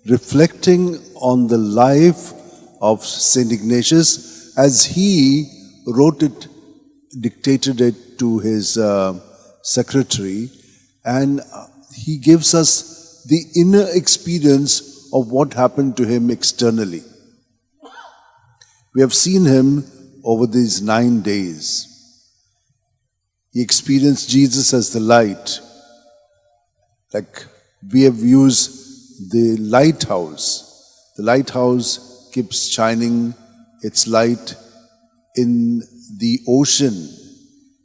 reflecting on the life of St. Ignatius as he wrote it, dictated it to his secretary, and he gives us the inner experience of what happened to him externally. We have seen him over these 9 days. He experienced Jesus as the light. Like we have used the lighthouse. The lighthouse keeps shining its light in the ocean.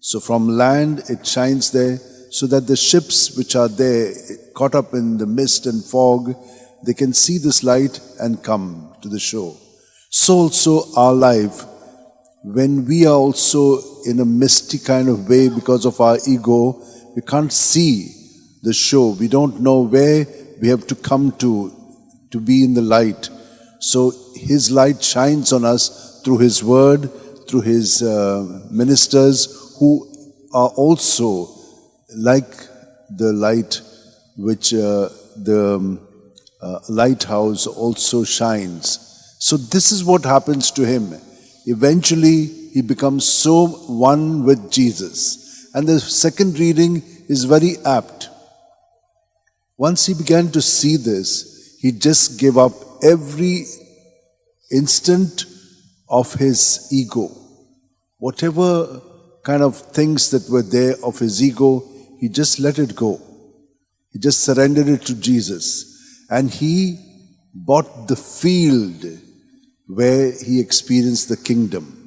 So from land it shines there so that the ships which are there caught up in the mist and fog, they can see this light and come to the shore. So also our life, when we are also in a misty kind of way because of our ego, we can't see the shore. We don't know where we have to come to be in the light. So his light shines on us through his word, through his ministers who are also like the light which the lighthouse also shines. So this is what happens to him. Eventually, he becomes so one with Jesus. And the second reading is very apt. Once he began to see this, he just gave up every instant of his ego. Whatever kind of things that were there of his ego, he just let it go. He just surrendered it to Jesus. And he bought the field where he experienced the kingdom.